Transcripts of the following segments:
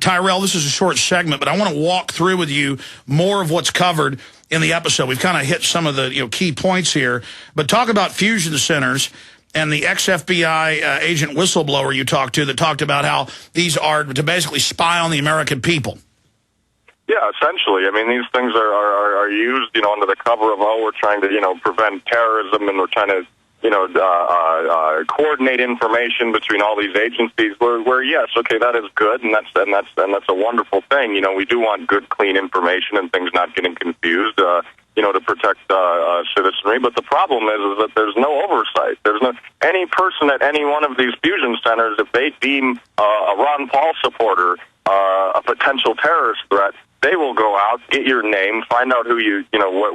Tyrel, this is a short segment, but I want to walk through with you more of what's covered in the episode. We've kind of hit some of the key points here, but talk about fusion centers and the ex-FBI agent whistleblower you talked to that talked about how these are to basically spy on the American people. Yeah, essentially. I mean, these things are used, under the cover of, we're trying to, prevent terrorism, and we're trying to, coordinate information between all these agencies. Where yes, okay, that is good, and that's a wonderful thing. We do want good, clean information and things not getting confused. To protect citizenry. But the problem is that there's no oversight. There's no any person at any one of these fusion centers, if they deem a Ron Paul supporter a potential terrorist threat, they will go out, get your name, find out who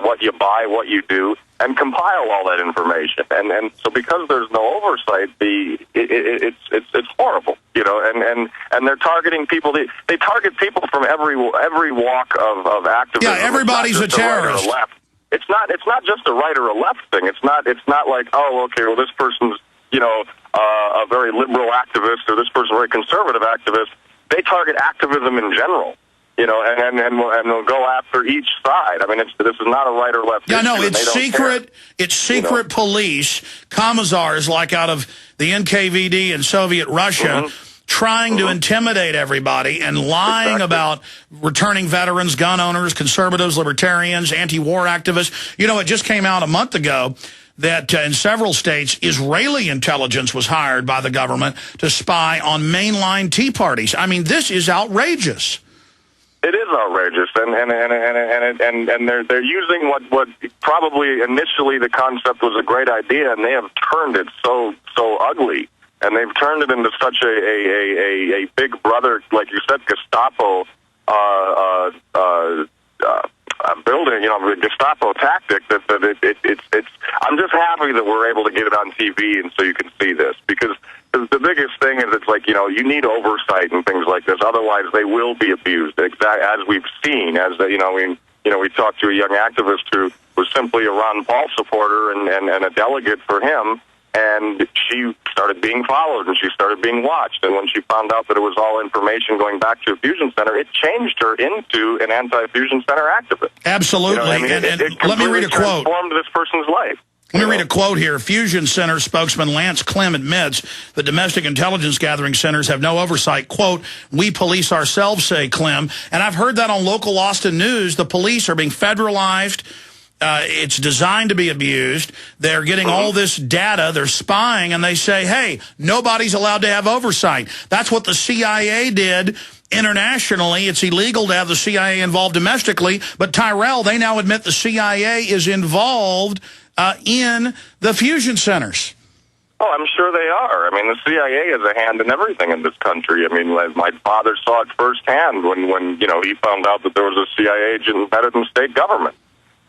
what you buy, what you do, and compile all that information. And so because there's no oversight, it's horrible, and they're targeting people. They target people from every walk of activism. Yeah, everybody's a terrorist. Right, it's not just a right or a left thing. It's not like, okay, well, this person's a very liberal activist, or this person's a very conservative activist. They target activism in general. And we'll go after each side. I mean, this is not a right or left issue. Yeah, no, it's secret. It's secret police, commissars like out of the NKVD and Soviet Russia, trying to intimidate everybody and lying about returning veterans, gun owners, conservatives, libertarians, anti-war activists. It just came out a month ago that in several states, Israeli intelligence was hired by the government to spy on mainline Tea parties. I mean, this is outrageous. It is outrageous, and they're using what probably initially the concept was a great idea, and they have turned it so ugly, and they've turned it into such a big brother, like you said, Gestapo building, Gestapo tactic. It's. I'm just happy that we're able to get it on TV, and so you can see this, because the biggest thing is it's like, you need oversight and things like this. Otherwise, they will be abused, as we've seen. We talked to a young activist who was simply a Ron Paul supporter and a delegate for him, and she started being followed and she started being watched. And when she found out that it was all information going back to a fusion center, it changed her into an anti-fusion center activist. Absolutely. It let me read a quote. Transformed this person's life. Let me read a quote here. Fusion Center spokesman Lance Clem admits that domestic intelligence gathering centers have no oversight. Quote, "We police ourselves," say Clem. And I've heard that on local Austin news. The police are being federalized. It's designed to be abused. They're getting all this data. They're spying, and they say, hey, nobody's allowed to have oversight. That's what the CIA did internationally. It's illegal to have the CIA involved domestically. But Tyrel, they now admit the CIA is involved in the fusion centers. Oh, I'm sure they are. I mean, the CIA has a hand in everything in this country. I mean, my father saw it firsthand when he found out that there was a CIA agent embedded in state government.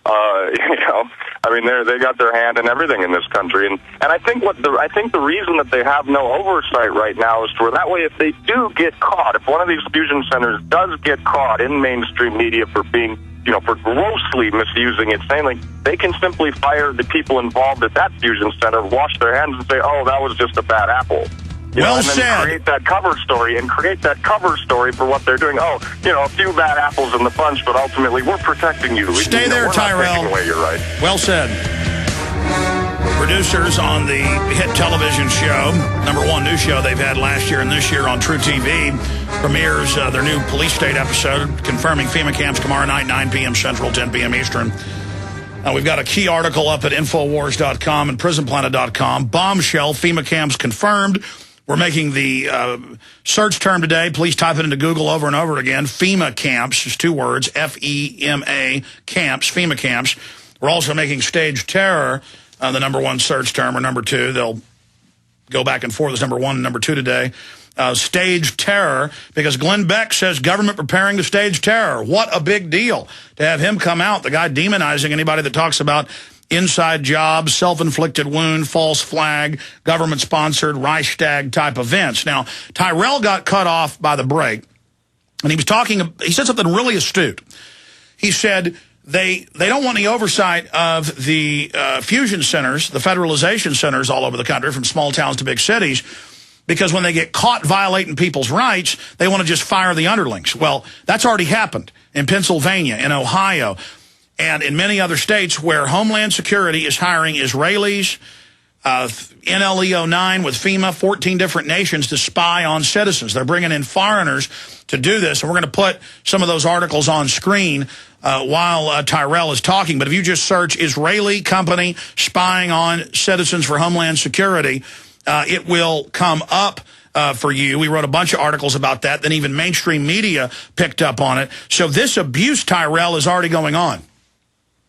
I mean, they got their hand in everything in this country, and I think the reason that they have no oversight right now is for that way, if they do get caught, if one of these fusion centers does get caught in mainstream media for being, for grossly misusing it, saying like they can simply fire the people involved at that fusion center, wash their hands, and say, oh, that was just a bad apple. Well and then said. create that cover story for what they're doing. Oh, a few bad apples in the bunch, but ultimately we're protecting you. Stay there, Tyrel. We're not taking away your right. Well said. Producers on the hit television show, #1 news show they've had last year and this year on True TV, premieres their new police state episode, confirming fema-camps tomorrow night, 9 p.m. Central, 10 p.m. Eastern. We've got a key article up at Infowars.com and PrisonPlanet.com. Bombshell, fema-camps confirmed. We're making the search term today. Please type it into Google over and over again. fema-camps, just 2 words, F-E-M-A, camps, fema-camps. We're also making stage terror the #1 search term, or #2. They'll go back and forth as #1 and #2 today. Stage terror, because Glenn-Beck says government preparing to stage terror. What a big deal to have him come out, the guy demonizing anybody that talks about inside jobs, self-inflicted wound, false flag, government-sponsored Reichstag-type events. Now, Tyrel got cut off by the break, and he said something really astute. He said they don't want any oversight of the fusion centers, the federalization centers all over the country, from small towns to big cities, because when they get caught violating people's rights, they want to just fire the underlings. Well, that's already happened in Pennsylvania, in Ohio, and in many other states where Homeland Security is hiring Israelis, NLE 09 with FEMA, 14 different nations to spy on citizens. They're bringing in foreigners to do this, and we're going to put some of those articles on screen while Tyrel is talking. But if you just search Israeli company spying on citizens for Homeland Security, it will come up for you. We wrote a bunch of articles about that. Then even mainstream media picked up on it. So this abuse, Tyrel, is already going on.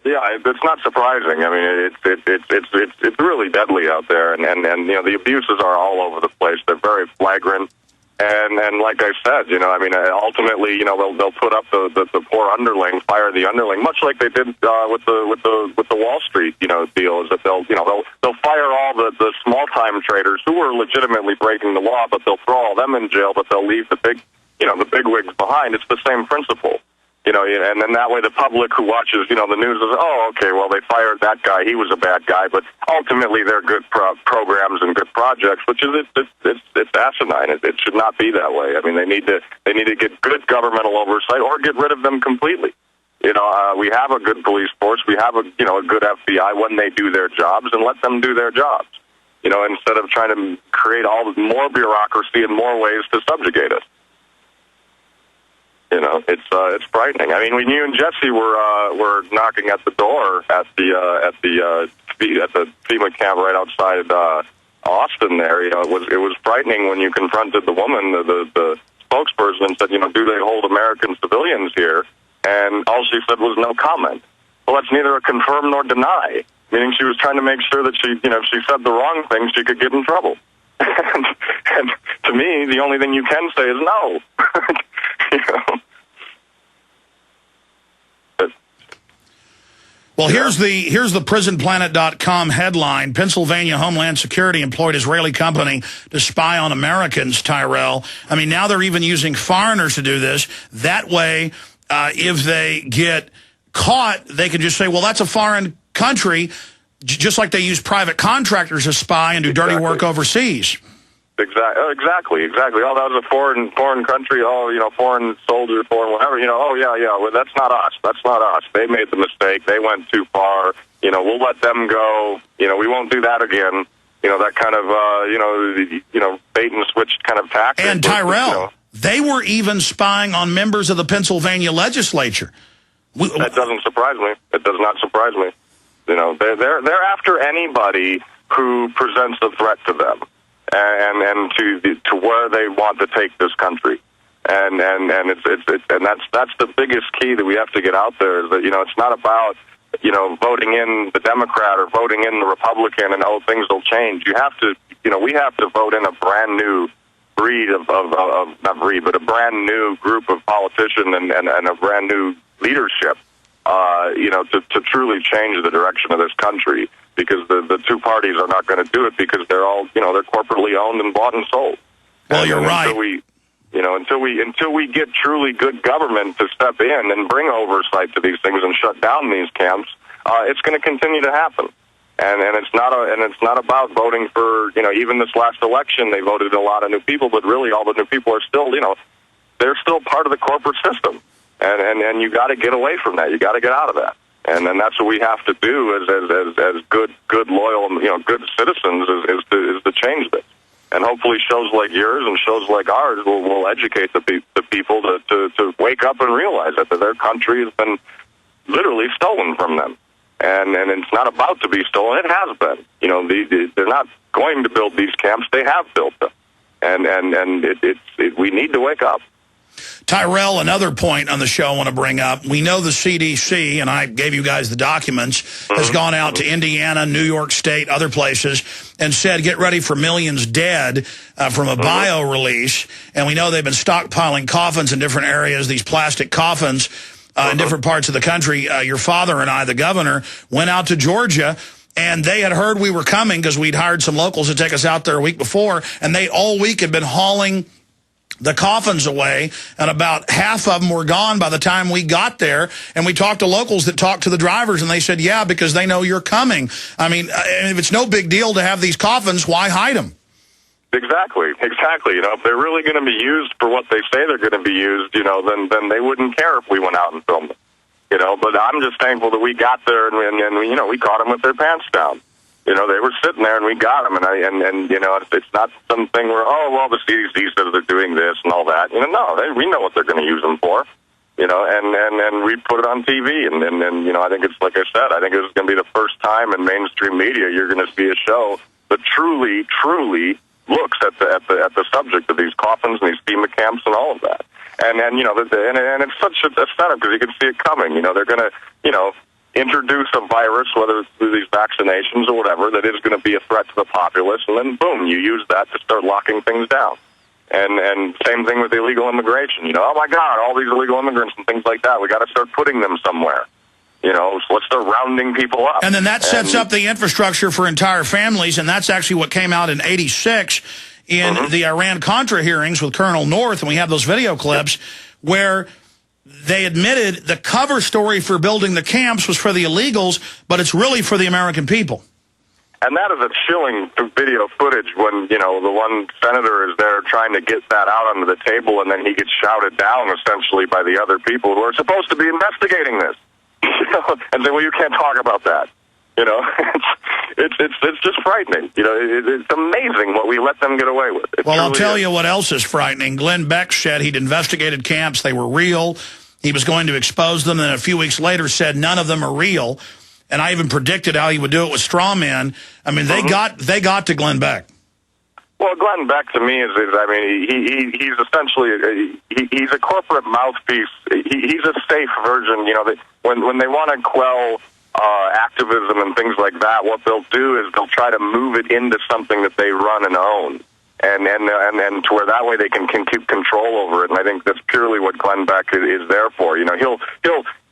Yeah, it's not surprising. I mean, it's really deadly out there, and you know, the abuses are all over the place. They're very flagrant, and like I said, you know, I mean, ultimately, you know, they'll put up the poor underling, fire the underling, much like they did with the Wall Street, you know, deal. Is that they'll fire all the small time traders who are legitimately breaking the law, but they'll throw all them in jail, but they'll leave the bigwigs behind. It's the same principle. You know, and then that way the public who watches, you know, the news is, oh, okay, well, they fired that guy. He was a bad guy. But ultimately, they're good programs and good projects, which is it's asinine. It should not be that way. I mean, they need to get good governmental oversight or get rid of them completely. You know, we have a good police force. We have a good FBI when they do their jobs, and let them do their jobs. You know, instead of trying to create more bureaucracy and more ways to subjugate us. You know, it's frightening. I mean, when you and Jesse were knocking at the door at the FEMA camp right outside Austin, there, you know, it was frightening when you confronted the woman, the spokesperson, and said, you know, do they hold American civilians here? And all she said was no comment. Well, that's neither a confirm nor deny. Meaning, she was trying to make sure that if she said the wrong thing, she could get in trouble. and to me, the only thing you can say is no. You know? Well, here's the prisonplanet.com headline. Pennsylvania Homeland Security employed Israeli company to spy on Americans, Tyrel. I mean, now they're even using foreigners to do this. That way, if they get caught, they can just say, well, that's a foreign country, just like they use private contractors to spy and do dirty work overseas. Exactly. Oh, that was a foreign country. Oh, you know, foreign soldier, foreign whatever. You know, oh yeah. Well, that's not us. They made the mistake. They went too far. You know, we'll let them go. You know, we won't do that again. You know, that kind of bait and switch kind of tactic. And Tyrel, they were even spying on members of the Pennsylvania legislature. That doesn't surprise me. It does not surprise me. You know, they're after anybody who presents a threat to them. And to where they want to take this country, and that's the biggest key that we have to get out there, is that, you know, it's not about, you know, voting in the Democrat or voting in the Republican and things will change. You have to, you know, we have to vote in a brand new breed of not breed, but a brand new group of politicians and a brand new leadership, you know, to truly change the direction of this country. Because the two parties are not going to do it, because they're all, you know, they're corporately owned and bought and sold. Well, you're right. Until we get truly good government to step in and bring oversight to these things and shut down these camps, it's going to continue to happen. And it's not about voting for, you know, even this last election they voted a lot of new people, but really all the new people are still, you know, they're still part of the corporate system, and you got to get away from that. You got to get out of that. And then that's what we have to do as good, loyal, you know, good citizens is to change this. And hopefully shows like yours and shows like ours will educate the people to wake up and realize that their country has been literally stolen from them. And it's not about to be stolen. It has been. You know, they're not going to build these camps. They have built them. And we need to wake up. Tyrel, another point on the show I want to bring up. We know the CDC, and I gave you guys the documents, has gone out to Indiana, New York State, other places, and said, get ready for millions dead from a bio release. And we know they've been stockpiling coffins in different areas, these plastic coffins in different parts of the country. Your father and I, the governor, went out to Georgia, and they had heard we were coming because we'd hired some locals to take us out there a week before, and they all week had been hauling the coffins away, and about half of them were gone by the time we got there. And we talked to locals that talked to the drivers, and they said, yeah, because they know you're coming. I mean, if it's no big deal to have these coffins, why hide them? Exactly. You know, if they're really going to be used for what they say they're going to be used, you know, then they wouldn't care if we went out and filmed them. You know, but I'm just thankful that we got there and you know, we caught them with their pants down. You know, they were sitting there and we got them, and you know, it's not something where, oh, well, the CDC says they're doing this and all that. You know, no, we know what they're going to use them for. You know, and we put it on TV, and you know, I think it's, like I said, I think it's going to be the first time in mainstream media you're going to see a show that truly looks at the subject of these coffins and these FEMA camps and all of that. And you know, and it's such a setup because you can see it coming. You know, they're going to, you know, introduce a virus, whether it's through these vaccinations or whatever, that is going to be a threat to the populace, and then boom, you use that to start locking things down. And same thing with illegal immigration. You know, oh my God, all these illegal immigrants and things like that. We got to start putting them somewhere. You know, so let's start rounding people up. And then that sets up the infrastructure for entire families, and that's actually what came out in '86 in the Iran-Contra hearings with Colonel North, and we have those video clips where they admitted the cover story for building the camps was for the illegals, but it's really for the American people. And that is a chilling video footage when, you know, the one senator is there trying to get that out onto the table, and then he gets shouted down, essentially, by the other people who are supposed to be investigating this. You know, and say, well, you can't talk about that. You know, it's just frightening. You know, it's amazing what we let them get away with. Well, I'll tell you what else is frightening. Glenn-Beck said he'd investigated camps. They were real. He was going to expose them, and a few weeks later said none of them are real. And I even predicted how he would do it with straw men. I mean, they got to Glenn-Beck. Well, Glenn-Beck to me is I mean, he's essentially he's a corporate mouthpiece. He's a safe version. You know, when they want to quell activism and things like that, what they'll do is they'll try to move it into something that they run and own, and to where that way they can keep control over it. And I think that's purely what Glenn-Beck is there for. You know, he'll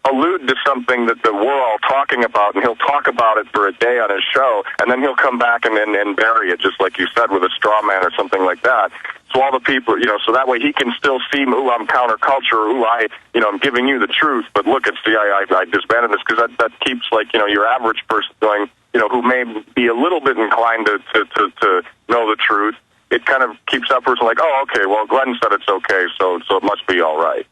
allude to something that we're all talking about, and he'll talk about it for a day on his show, and then he'll come back and bury it, just like you said, with a straw man or something like that. So all the people, you know, so that way he can still see, ooh, I'm counterculture, ooh, I'm giving you the truth, but look, it's I disbanded this, because that keeps, like, you know, your average person going, you know, who may be a little bit inclined to know the truth. It kind of keeps that person like, oh, okay, well, Glenn said it's okay, so it must be all right.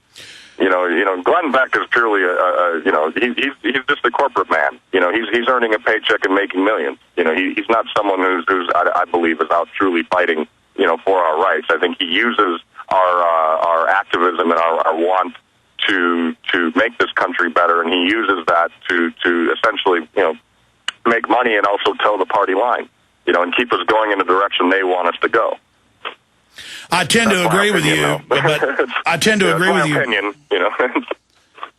You know, Glenn-Beck is purely you know, he's just a corporate man. You know, he's earning a paycheck and making millions. You know, he's not someone who's I believe is out truly fighting, you know, for our rights. I think he uses our activism and our want to make this country better, and he uses that to essentially, you know, make money and also toe the party line, you know, and keep us going in the direction they want us to go. I tend to agree with you, but I tend to agree with you. Opinion, you know.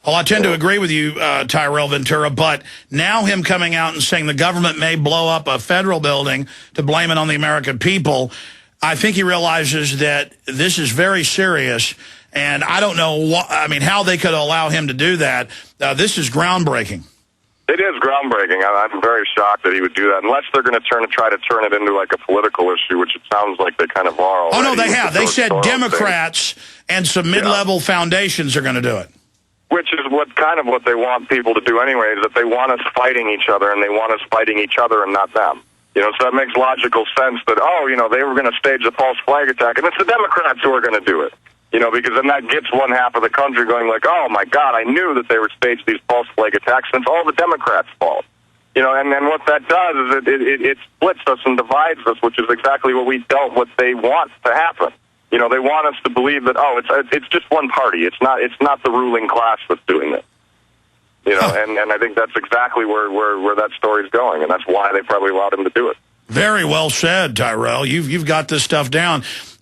Well, I tend to agree with you, Tyrel Ventura, but now him coming out and saying the government may blow up a federal building to blame it on the American people, I think he realizes that this is very serious, and I don't know how they could allow him to do that. This is groundbreaking. It is groundbreaking. I'm very shocked that he would do that, unless they're going to try to turn it into like a political issue, which it sounds like they kind of are already. Oh, no, they have. They said Democrats and some mid-level foundations are going to do it. Which is what they want people to do anyway, is that they want us fighting each other, and they want us fighting each other and not them. You know, so that makes logical sense that, oh, you know, they were going to stage a false flag attack, and it's the Democrats who are going to do it. You know, because then that gets one half of the country going like, oh, my God, I knew that they would stage these false flag attacks, and it's all the Democrats' fault. You know, and then what that does is it splits us and divides us, which is exactly what they want to happen. You know, they want us to believe that, oh, it's just one party. It's not the ruling class that's doing it. You know, and I think that's exactly where that story's going, and that's why they probably allowed him to do it. Very well said, Tyrel. You've got this stuff down.